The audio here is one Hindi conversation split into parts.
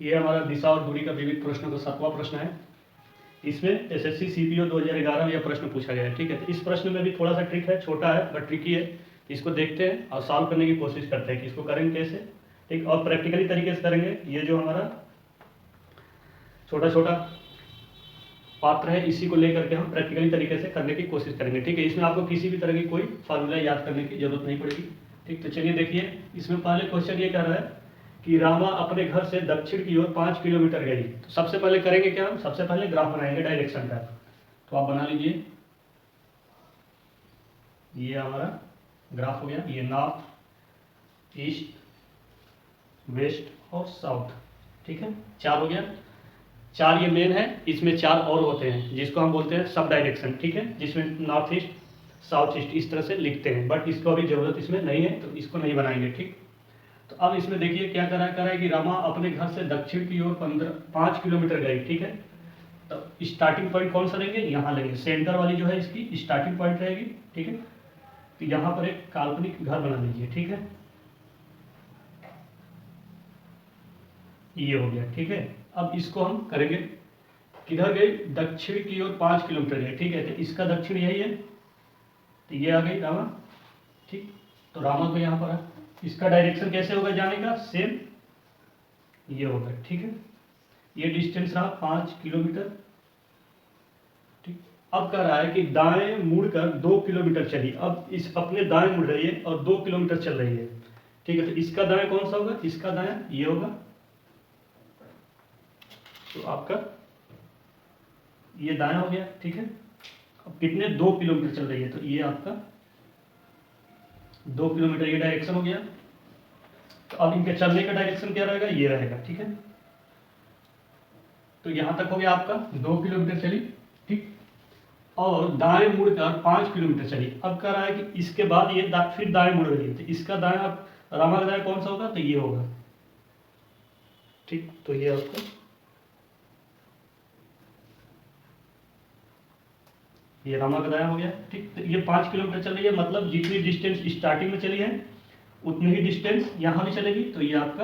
ये हमारा दिशा और दूरी का विविध प्रश्नों का 7वां प्रश्न है। इसमें एसएससी सीपीओ 2011 में यह प्रश्न पूछा गया है। ठीक है, तो इस प्रश्न में भी थोड़ा सा ट्रिक है, छोटा है बट ट्रिकी है। इसको देखते हैं और सॉल्व करने की कोशिश करते हैं कि इसको करेंगे कैसे। ठीक, और प्रैक्टिकली तरीके से करेंगे। ये जो हमारा छोटा छोटा पात्र है, इसी को लेकर के हम प्रैक्टिकली तरीके से करने की कोशिश करेंगे। ठीक है, इसमें आपको किसी भी तरह की कोई फार्मूला याद करने की जरूरत नहीं पड़ेगी। ठीक, तो चलिए देखिए, इसमें पहले क्वेश्चन ये कह रहा है कि रामा अपने घर से दक्षिण की ओर 5 किलोमीटर गई। तो सबसे पहले करेंगे क्या, हम सबसे पहले ग्राफ बनाएंगे डायरेक्शन का। तो आप बना लीजिए, ये हमारा ग्राफ हो गया। ये नॉर्थ, ईस्ट, वेस्ट और साउथ। ठीक है, 4 हो गया। 4 ये मेन है, इसमें 4 और होते हैं जिसको हम बोलते हैं सब डायरेक्शन। ठीक है, जिसमें नॉर्थ ईस्ट, साउथ ईस्ट इस तरह से लिखते हैं, बट इसको अभी जरूरत इसमें नहीं है तो इसको नहीं बनाएंगे। ठीक, तो अब इसमें देखिए क्या करा है कि रामा अपने घर से दक्षिण की ओर 5 किलोमीटर गई। ठीक है, तो स्टार्टिंग पॉइंट कौन सा लेंगे, यहाँ लेंगे। सेंटर वाली जो है इसकी स्टार्टिंग पॉइंट रहेगी। ठीक है, तो यहाँ पर एक काल्पनिक घर बना लीजिए। ठीक है, ये हो गया। ठीक है, अब इसको हम करेंगे, किधर गई, दक्षिण की ओर 5 किलोमीटर गई। ठीक है, तो इसका दक्षिण यही है, तो ये आ गई रामा। ठीक, तो रामा को यहाँ पर है, इसका डायरेक्शन कैसे होगा जाने का, सेम ये होगा। ठीक है, ये डिस्टेंस रहा 5 किलोमीटर। ठीक, अब कह रहा है कि दाएं मुड़कर 2 किलोमीटर चली। अब इस अपने दाएं मुड़ रही है और 2 किलोमीटर चल रही है। ठीक है, तो इसका दाएं कौन सा होगा, इसका दाएं ये होगा। तो आपका ये दाएं हो गया। ठीक है, अब कितने, 2 किलोमीटर चल रही है, तो ये आपका 2 किलोमीटर ये डायरेक्शन हो गया। तो अब इनके चलने का डायरेक्शन क्या रहेगा, ये रहेगा। ठीक है, तो यहां तक हो गया आपका 2 किलोमीटर चली। ठीक, और दाएं मुड़कर 5 किलोमीटर चली। अब कह रहा है कि इसके बाद ये फिर दाएं मुड़ रही है, तो इसका दाएं अब रामा का दाएं कौन सा होगा, तो ये होगा। ठीक, तो ये आपका ये रामा का दाया हो गया। ठीक, तो ये 5 किलोमीटर चल रही है, मतलब जितनी डिस्टेंस स्टार्टिंग में चली है उतनी ही डिस्टेंस यहाँ भी चलेगी। तो ये आपका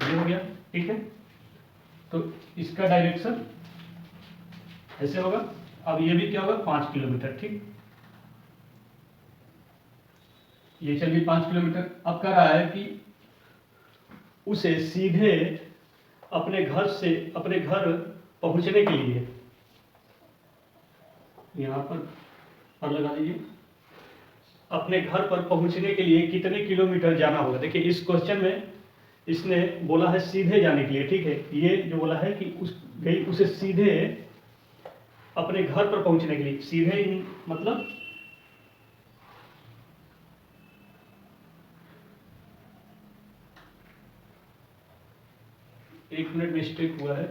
ये हो गया। ठीक है, तो इसका डायरेक्शन ऐसे होगा। अब ये भी क्या होगा, 5 किलोमीटर। ठीक, ये चलिए 5 किलोमीटर। अब कह रहा है कि उसे सीधे अपने घर पहुंचने के लिए, यहाँ पर लगा दीजिए, अपने घर पर पहुंचने के लिए कितने किलोमीटर जाना होगा। देखिए इस क्वेश्चन में इसने बोला है सीधे जाने के लिए। ठीक है, ये जो बोला है कि उसे सीधे अपने घर पर पहुंचने के लिए, सीधे मतलब एक मिनट मिस्टेक हुआ है।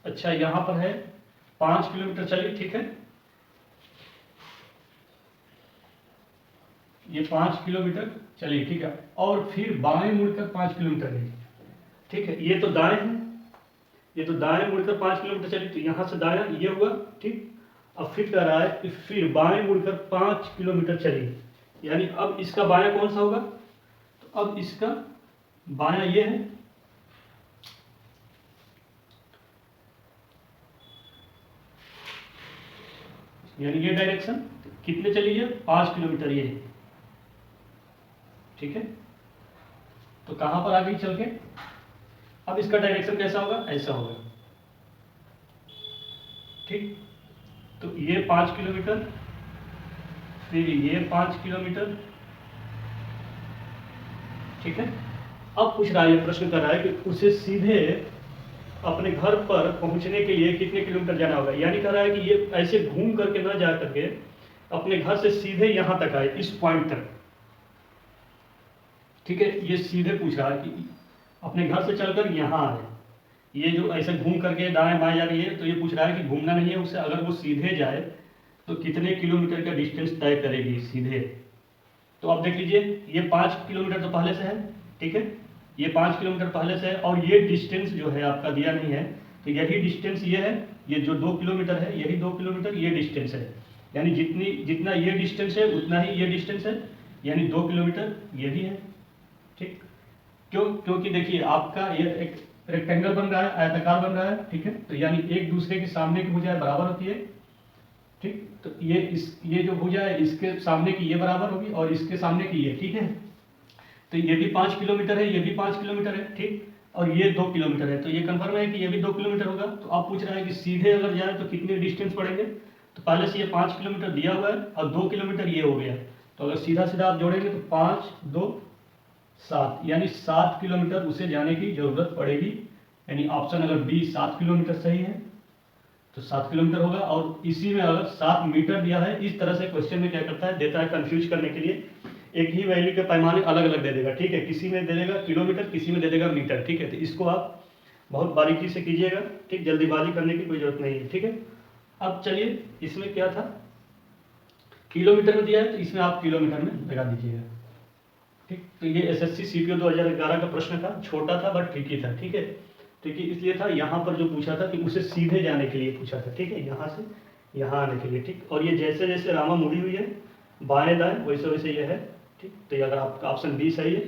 अच्छा, यहां पर है 5 किलोमीटर चली। ठीक है, ये 5 किलोमीटर चली। ठीक है, और फिर बाएं मुड़कर 5 किलोमीटर गई। ठीक है, ये तो दाएं है, ये तो दाएं मुड़कर 5 किलोमीटर चली, तो यहां से दाएं ये हुआ। ठीक, अब फिर कह रहा है कि फिर बाएं मुड़कर 5 किलोमीटर चली, यानी अब इसका बायां कौन सा होगा, तो अब इसका बायां ये है। यानी ये डायरेक्शन कितने चली है, 5 किलोमीटर ये। ठीक है, तो कहां पर आ गई चल के, अब इसका डायरेक्शन कैसा होगा, ऐसा होगा। ठीक, तो ये 5 किलोमीटर, फिर ये 5 किलोमीटर। ठीक है, अब पूछ रहा है, ये प्रश्न कर रहा है कि उसे सीधे अपने घर पर पहुंचने के लिए कितने किलोमीटर जाना होगा। यानी कह रहा है कि ये ऐसे घूम करके ना जा करके अपने घर से सीधे यहां तक आए, इस पॉइंट तक। ठीक है, ये सीधे पूछ रहा है कि अपने घर से चलकर यहाँ आए। ये जो ऐसे घूम करके दाएं बाएं जा रही है, तो ये पूछ रहा है कि घूमना नहीं है उससे, अगर वो सीधे जाए तो कितने किलोमीटर का डिस्टेंस तय करेगी सीधे। तो अब देख लीजिए, ये 5 किलोमीटर तो पहले से है। ठीक है, ये 5 किलोमीटर पहले से है, और ये डिस्टेंस जो है आपका दिया नहीं है, तो यही डिस्टेंस ये है। ये जो 2 किलोमीटर है, यही 2 किलोमीटर ये डिस्टेंस है। यानी जितना ये डिस्टेंस है उतना ही ये डिस्टेंस है, यानी 2 किलोमीटर ये भी है। ठीक, क्योंकि देखिए आपका ये एक रेक्टेंगल बन रहा है, आयताकार बन रहा है, ठीक है। तो यानी एक दूसरे के सामने की भुजाएं बराबर होती है, ठीक। तो ये जो भुजा है इसके सामने की ये बराबर होगी और इसके सामने की ये, ठीक है। तो ये भी 5 किलोमीटर है, ये भी 5 किलोमीटर है, ठीक। और ये 2 किलोमीटर है, तो ये कंफर्म है कि ये भी 2 किलोमीटर होगा। तो आप पूछ रहे हैं कि सीधे अगर जाए तो कितने डिस्टेंस पड़ेंगे। तो पहले से ये 5 किलोमीटर दिया हुआ है और 2 किलोमीटर ये हो गया। तो अगर सीधा सीधा आप जोड़ेंगे तो 5 2 7, यानी 7 किलोमीटर उसे जाने की जरूरत पड़ेगी। यानी ऑप्शन अगर बी 7 किलोमीटर सही है तो 7 किलोमीटर होगा। और इसी में अगर 7 मीटर दिया है, इस तरह से क्वेश्चन में क्या करता है, देता है कंफ्यूज करने के लिए। एक ही वैल्यू के पैमाने अलग अलग दे देगा, ठीक है। किसी में दे देगा किलोमीटर, किसी में दे देगा मीटर, ठीक है। तो इसको आप बहुत बारीकी से कीजिएगा, ठीक। जल्दीबाजी करने की कोई जरूरत नहीं है, ठीक है। अब चलिए इसमें क्या था, किलोमीटर में दिया है तो इसमें आप किलोमीटर में लगा दीजिएगा, ठीक। तो ये एसएससी सीपीओ 2011 का प्रश्न था, छोटा था बट ट्रिकी था, ठीक है। ट्रिकी इसलिए था, यहाँ पर जो पूछा था कि उसे सीधे जाने के लिए पूछा था, ठीक है, यहाँ से यहाँ आने के लिए, ठीक। और ये जैसे जैसे रामा मुड़ी हुई है बाएं दाएं वैसे वैसे ये है, ठीक। तो अगर आपका ऑप्शन बी सही है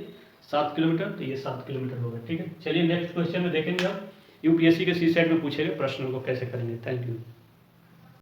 7 किलोमीटर, तो ये 7 किलोमीटर होगा, ठीक है। चलिए नेक्स्ट क्वेश्चन में देखेंगे आप यूपीएससी के सी सेट में पूछे गए प्रश्नों को कैसे करेंगे। Thank you.